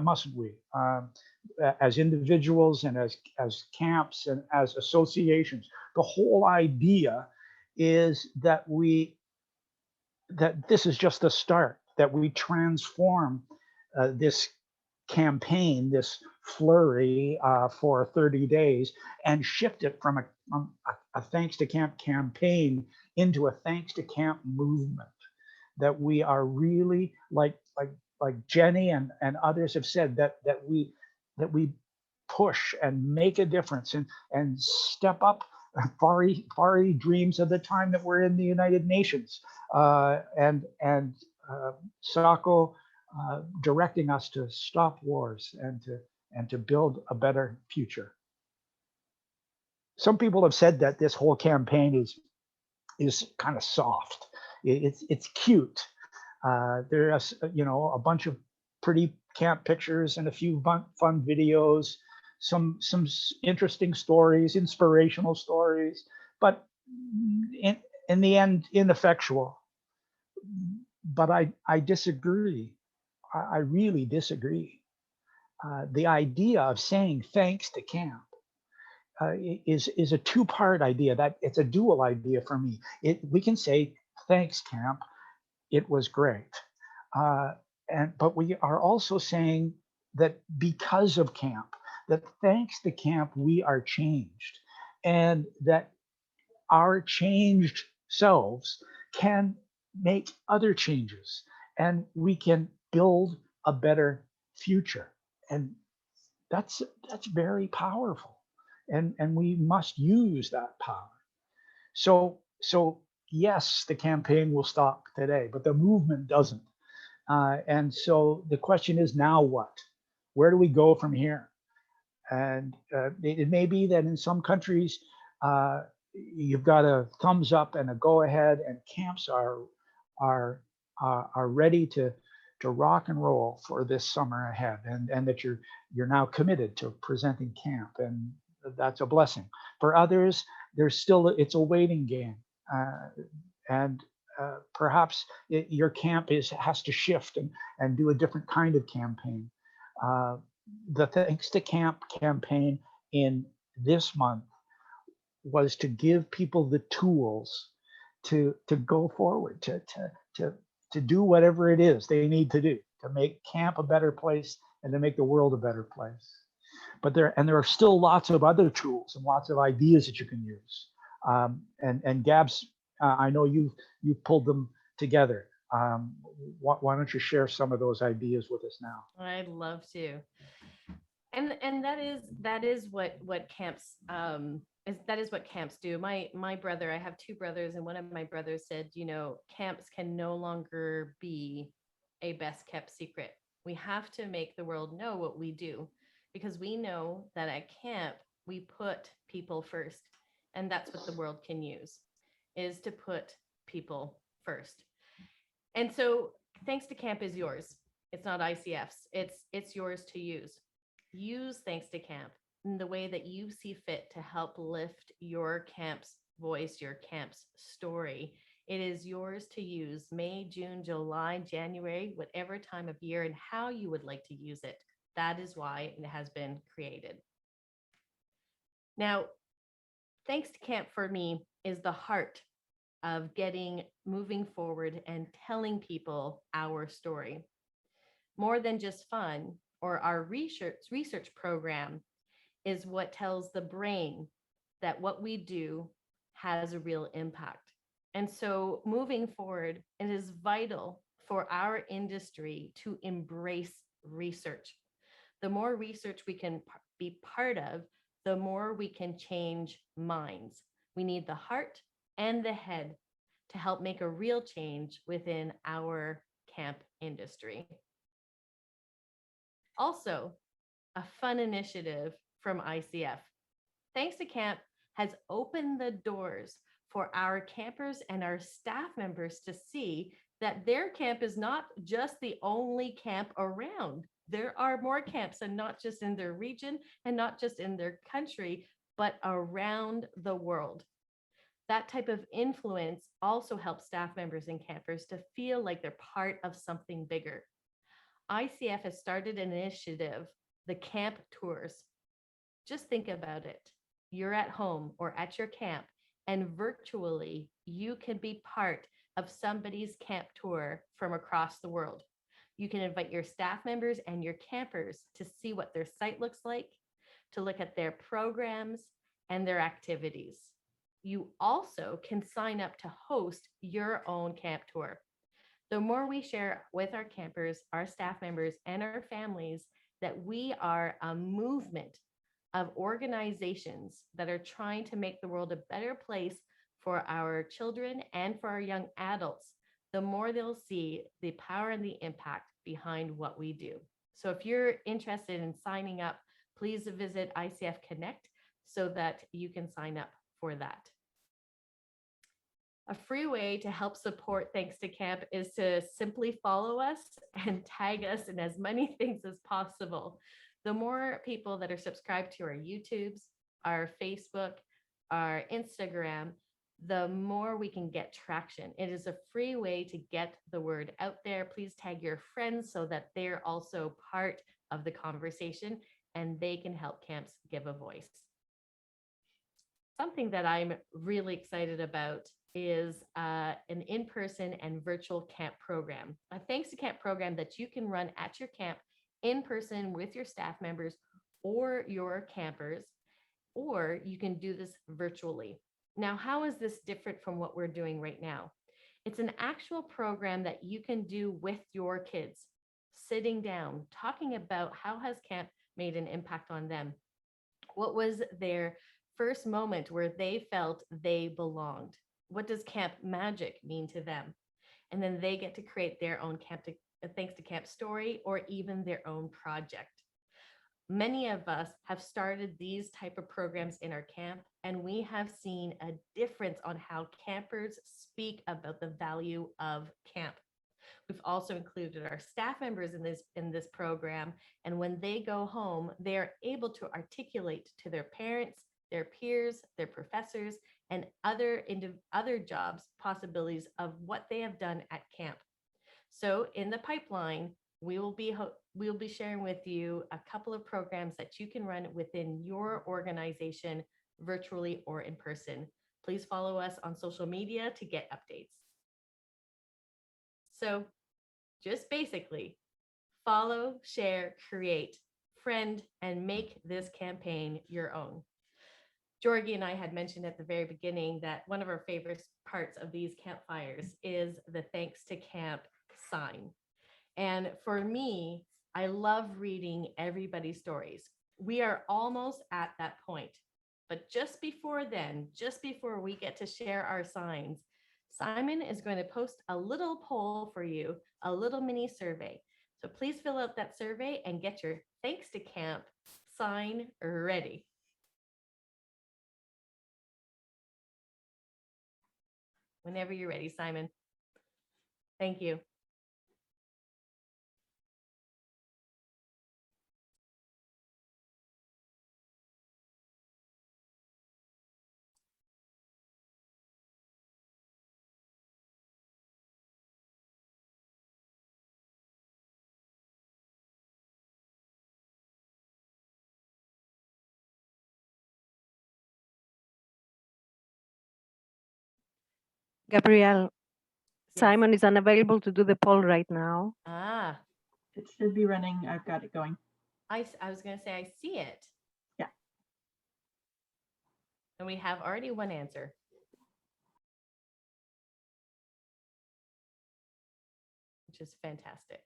mustn't we? As individuals and as camps and as associations. The whole idea is that this is just a start, that we transform this campaign, this flurry for 30 days, and shift it from a Thanks to Camp campaign into a Thanks to Camp movement. That we are really, like Jenny and others have said, that we push and make a difference and step up far dreams of the time that we're in the United Nations, and Sako directing us to stop wars and to build a better future. Some people have said that this whole campaign is kind of soft. It's cute. There's a bunch of pretty camp pictures and a few fun videos, some interesting stories, inspirational stories, but in the end, ineffectual. But I disagree. I really disagree. The idea of saying thanks to camp is a two-part idea. That it's a dual idea for me. We can say thanks, camp. It was great, but we are also saying that because of camp, that thanks to camp, we are changed, and that our changed selves can make other changes, and we can build a better future. And that's very powerful, and we must use that power. So yes, the campaign will stop today, but the movement doesn't. And so the question is, now what? Where do we go from here? And it may be that in some countries, you've got a thumbs up and a go ahead, and camps are ready to rock and roll for this summer ahead, and that you're now committed to presenting camp, and that's a blessing. For others, it's a waiting game, and perhaps your camp has to shift and do a different kind of campaign. The Thanks to Camp campaign in this month was to give people the tools to go forward, to do whatever it is they need to do to make camp a better place and to make the world a better place. But there are still lots of other tools and lots of ideas that you can use. And Gabs, I know you've pulled them together. Why don't you share some of those ideas with us now? I'd love to. And that is what camps is what camps do. My brother, I have two brothers, and one of my brothers said, camps can no longer be a best kept secret. We have to make the world know what we do, because we know that at camp we put people first, and that's what the world can use, is to put people first. And so Thanks to Camp is yours. It's not ICF's. It's yours to use. Use Thanks to Camp in the way that you see fit to help lift your camp's voice, your camp's story. It is yours to use May, June, July, January, whatever time of year, and how you would like to use it. That is why it has been created. Now, Thanks to Camp for me is the heart of moving forward and telling people our story. More than just fun, or our research program is what tells the brain that what we do has a real impact. And so moving forward, it is vital for our industry to embrace research. The more research we can be part of, the more we can change minds. We need the heart and the head to help make a real change within our camp industry. Also, a fun initiative from ICF. Thanks to Camp has opened the doors for our campers and our staff members to see that their camp is not just the only camp around. There are more camps, and not just in their region and not just in their country, but around the world. That type of influence also helps staff members and campers to feel like they're part of something bigger. ICF has started an initiative, the Camp Tours. Just think about it. You're at home or at your camp, and virtually you can be part of somebody's camp tour from across the world. You can invite your staff members and your campers to see what their site looks like, to look at their programs and their activities. You also can sign up to host your own camp tour. The more we share with our campers, our staff members, and our families that we are a movement of organizations that are trying to make the world a better place for our children and for our young adults, the more they'll see the power and the impact behind what we do. So if you're interested in signing up, please visit ICF Connect so that you can sign up for that. A free way to help support Thanks to Camp is to simply follow us and tag us in as many things as possible. The more people that are subscribed to our YouTubes, our Facebook, our Instagram, the more we can get traction. It is a free way to get the word out there. Please tag your friends so that they're also part of the conversation and they can help camps give a voice. Something that I'm really excited about is an in-person and virtual camp program, a Thanks to Camp program that you can run at your camp in person with your staff members or your campers, or you can do this virtually. Now, how is this different from what we're doing right now? It's an actual program that you can do with your kids, sitting down, talking about how has camp made an impact on them. What was their first moment where they felt they belonged? What does camp magic mean to them? And then they get to create their own Thanks to Camp story, or even their own project. Many of us have started these type of programs in our camp, and we have seen a difference on how campers speak about the value of camp. We've also included our staff members in this program, and when they go home, they are able to articulate to their parents, their peers, their professors, and other jobs possibilities of what they have done at camp. So in the pipeline, we'll be sharing with you a couple of programs that you can run within your organization, virtually or in person. Please follow us on social media to get updates. So just basically follow, share, create, friend, and make this campaign your own. Georgie and I had mentioned at the very beginning that one of our favorite parts of these campfires is the Thanks to Camp sign. And for me, I love reading everybody's stories. We are almost at that point. But just before then, just before we get to share our signs, Simon is going to post a little poll for you, a little mini survey. So please fill out that survey and get your Thanks to Camp sign ready. Whenever you're ready, Simon. Thank you. Gabrielle, Yes. Simon is unavailable to do the poll right now. Ah, It should be running. I've got it going. I was going to say, I see it. Yeah. And we have already one answer. Which is fantastic.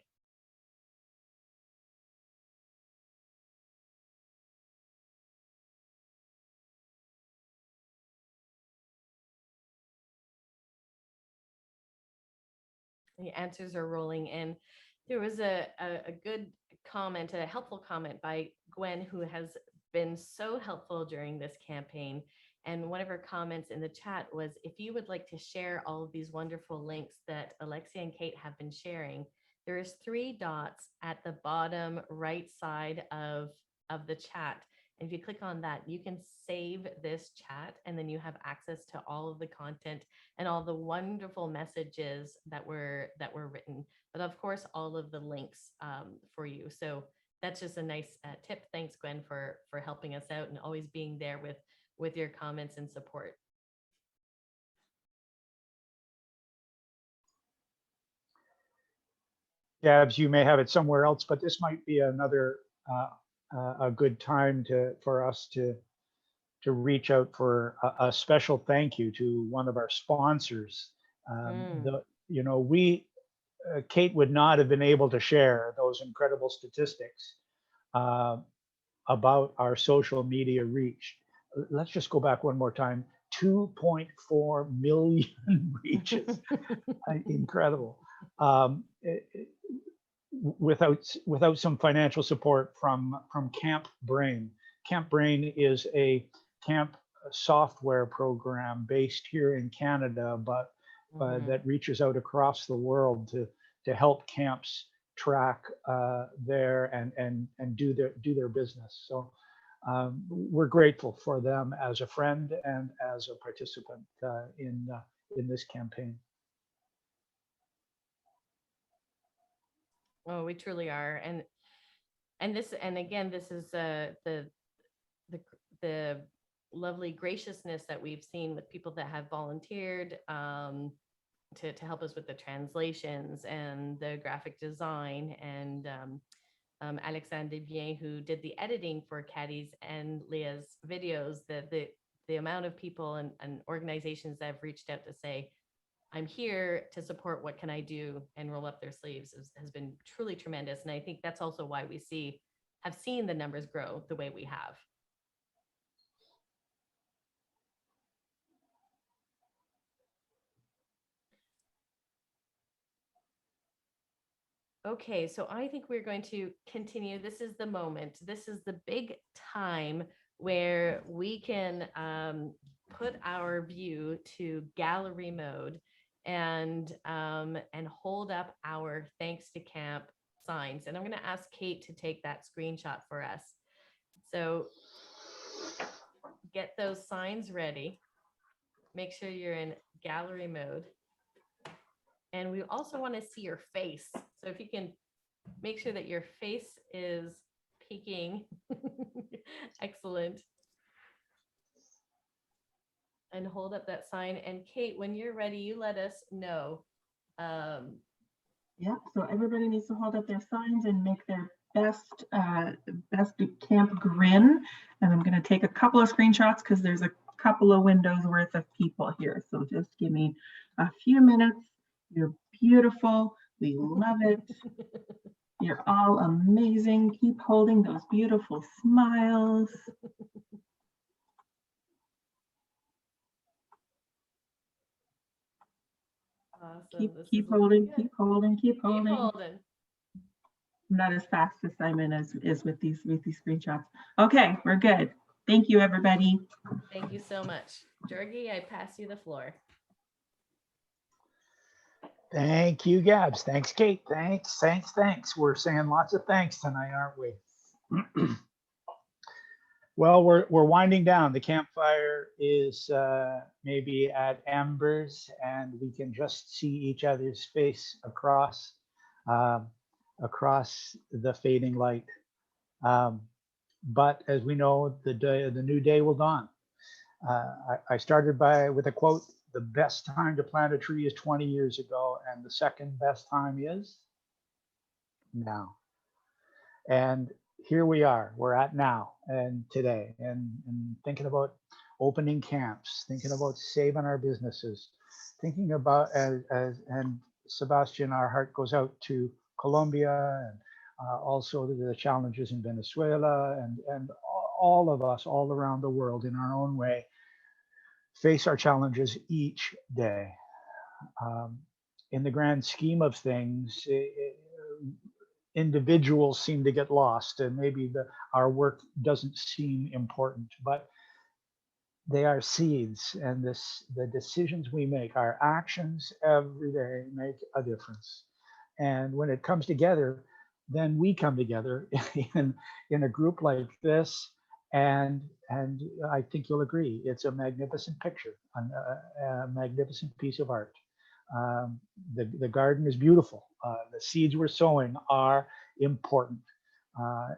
The answers are rolling in. There was a good comment, a helpful comment by Gwen, who has been so helpful during this campaign. And one of her comments in the chat was, if you would like to share all of these wonderful links that Alexia and Kate have been sharing, there is 3 dots at the bottom right side of the chat. And if you click on that, you can save this chat, and then you have access to all of the content and all the wonderful messages that were written, but of course, all of the links for you. So that's just a nice tip. Thanks, Gwen, for helping us out and always being there with your comments and support. Gabs, you may have it somewhere else, but this might be another a good time for us to reach out for a special thank you to one of our sponsors. Kate would not have been able to share those incredible statistics about our social media reach. Let's just go back one more time. 2.4 million reaches. Incredible. Without some financial support from Camp Brain. Camp Brain is a camp software program based here in Canada, but that reaches out across the world to help camps track there and do their business. So we're grateful for them as a friend and as a participant in this campaign. Oh, we truly are, and again, this is the lovely graciousness that we've seen with people that have volunteered to help us with the translations and the graphic design, and Alexandre Desbiens, who did the editing for Caddy's and Leah's videos. The amount of people and organizations that have reached out to say, I'm here to support, what can I do, and roll up their sleeves has been truly tremendous. And I think that's also why we have seen the numbers grow the way we have. Okay, so I think we're going to continue. This is the moment. This is the big time where we can put our view to gallery mode and hold up our thanks to camp signs. And I'm going to ask Kate to take that screenshot for us. So get those signs ready. Make sure you're in gallery mode. And we also want to see your face. So if you can make sure that your face is peeking. Excellent. And hold up that sign. And Kate, when you're ready, you let us know. Yeah, so everybody needs to hold up their signs and make their best camp grin. And I'm going to take a couple of screenshots because there's a couple of windows worth of people here. So just give me a few minutes. You're beautiful. We love it. You're all amazing. Keep holding those beautiful smiles. Awesome. Keep holding, keep holding, keep holding. Keep holding. I'm not as fast as Simon is with these screenshots. Okay, we're good. Thank you, everybody. Thank you so much. Georgie, I pass you the floor. Thank you, Gabs. Thanks, Kate. Thanks. We're saying lots of thanks tonight, aren't we? Well, we're winding down. The campfire is maybe at embers, and we can just see each other's face across the fading light. But as we know, the new day will dawn. I started with a quote: "The best time to plant a tree is 20 years ago, and the second best time is now." And here we are. We're at now and today, and thinking about opening camps, thinking about saving our businesses, thinking about and Sebastian, our heart goes out to Colombia and also the challenges in Venezuela, and all of us all around the world in our own way face our challenges each day. In the grand scheme of things, individuals seem to get lost, and maybe our work doesn't seem important, but they are seeds, and the decisions we make, our actions every day, make a difference. And when it comes together, then we come together in a group like this, and I think you'll agree, it's a magnificent picture, a magnificent piece of art. The garden is beautiful. The seeds we're sowing are important.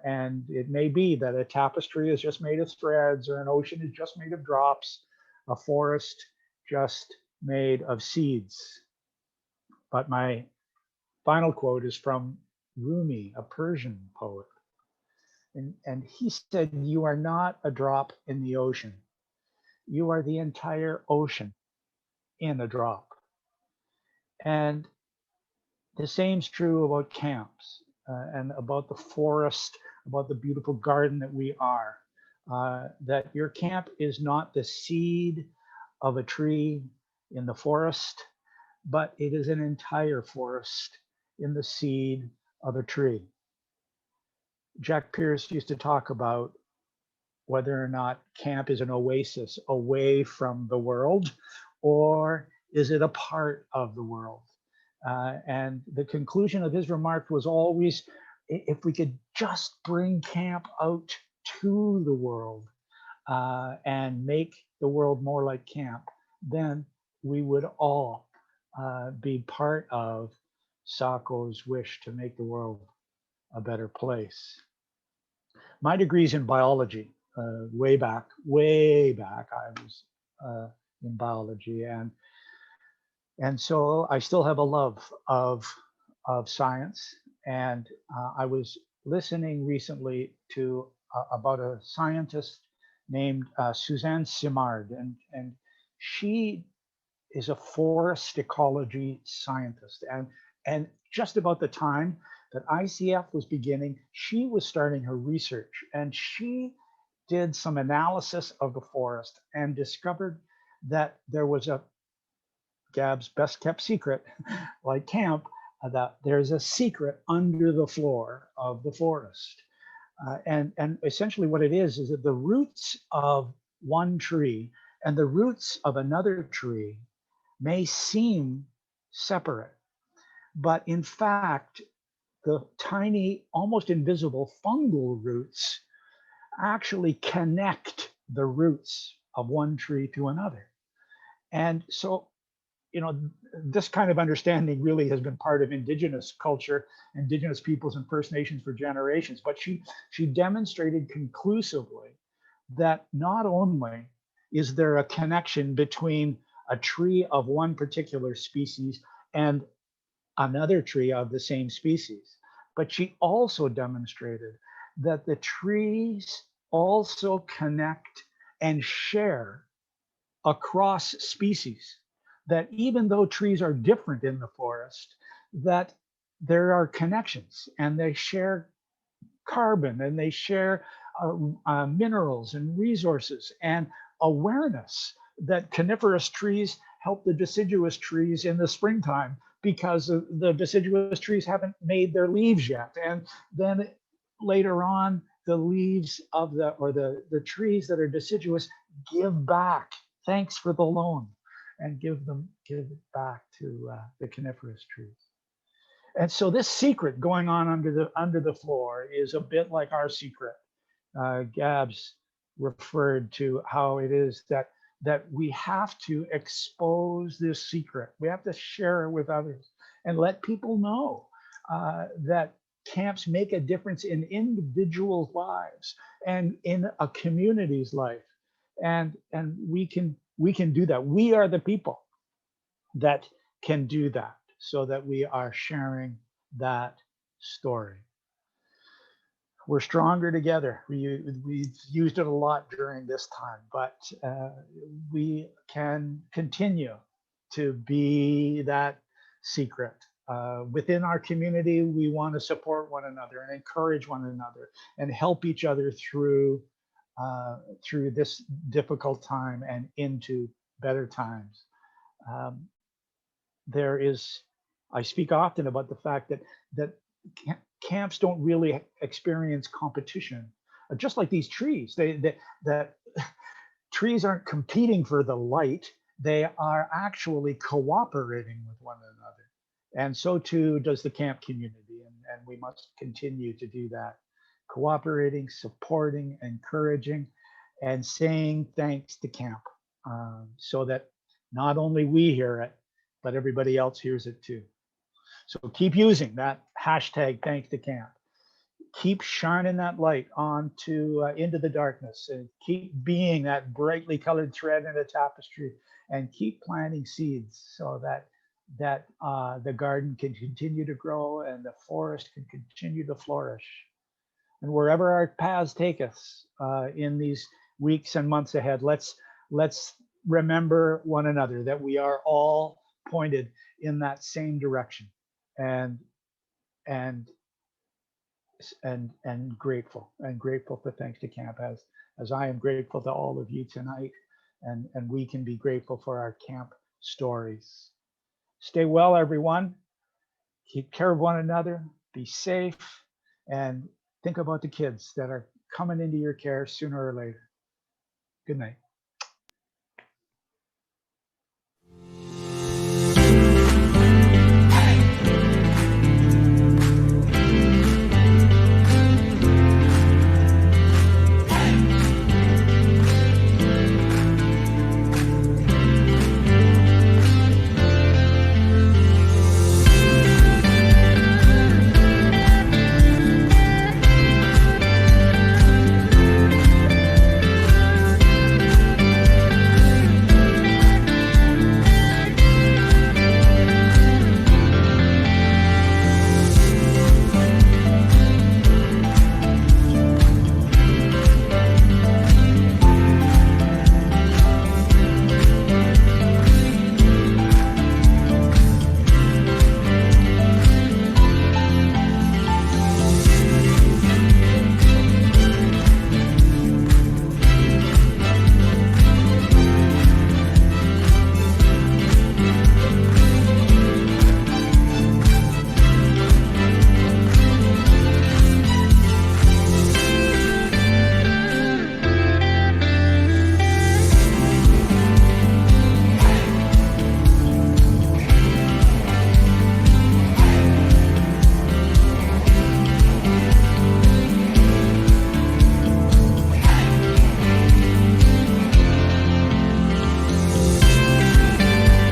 And it may be that a tapestry is just made of threads, or an ocean is just made of drops, a forest just made of seeds. But my final quote is from Rumi, a Persian poet. And he said, "You are not a drop in the ocean. You are the entire ocean in a drop." And the same's true about camps and about the forest, about the beautiful garden that we are. That your camp is not the seed of a tree in the forest, but it is an entire forest in the seed of a tree. Jack Pierce used to talk about whether or not camp is an oasis away from the world, or is it a part of the world? And the conclusion of his remark was always, if we could just bring camp out to the world and make the world more like camp, then we would all be part of Sako's wish to make the world a better place. My degree's in biology. way back, I was in biology, and so I still have a love of science. And I was listening recently to about a scientist named Suzanne Simard, and she is a forest ecology scientist. And just about the time that ICF was beginning, she was starting her research, and she did some analysis of the forest and discovered that there was a Gab's best kept secret, like camp, that there's a secret under the floor of the forest. And essentially what it is that the roots of one tree and the roots of another tree may seem separate, but in fact, the tiny, almost invisible fungal roots actually connect the roots of one tree to another. And so, you know, this kind of understanding really has been part of indigenous culture, indigenous peoples and First Nations for generations. But she demonstrated conclusively that not only is there a connection between a tree of one particular species and another tree of the same species, but she also demonstrated that the trees also connect and share across species, that even though trees are different in the forest, that there are connections, and they share carbon, and they share minerals and resources, and awareness that coniferous trees help the deciduous trees in the springtime because the deciduous trees haven't made their leaves yet. And then later on, the leaves of the trees that are deciduous give back. Thanks for the loan, and give it back to the coniferous trees. And so this secret going on under the floor is a bit like our secret. Gabs referred to how it is that we have to expose this secret. We have to share it with others and let people know that camps make a difference in individuals' lives and in a community's life. And we can do that. We are the people that can do that, so that we are sharing that story. We're stronger together. We've used it a lot during this time, but we can continue to be that secret. Within our community, we want to support one another and encourage one another and help each other through this difficult time and into better times. I speak often about the fact that camps don't really experience competition, just like these trees. That trees aren't competing for the light; they are actually cooperating with one another, and so too does the camp community. And we must continue to do that, cooperating, supporting, encouraging, and saying thanks to camp, so that not only we hear it, but everybody else hears it too. So keep using that hashtag thanks to camp. Keep shining that light into the darkness, and keep being that brightly colored thread in a tapestry, and keep planting seeds so that the garden can continue to grow and the forest can continue to flourish. And wherever our paths take us in these weeks and months ahead, let's remember one another, that we are all pointed in that same direction, and grateful for Thanks to Camp, as I am grateful to all of you tonight, and we can be grateful for our camp stories. Stay well, everyone. Keep care of one another, be safe, and think about the kids that are coming into your care sooner or later. Good night.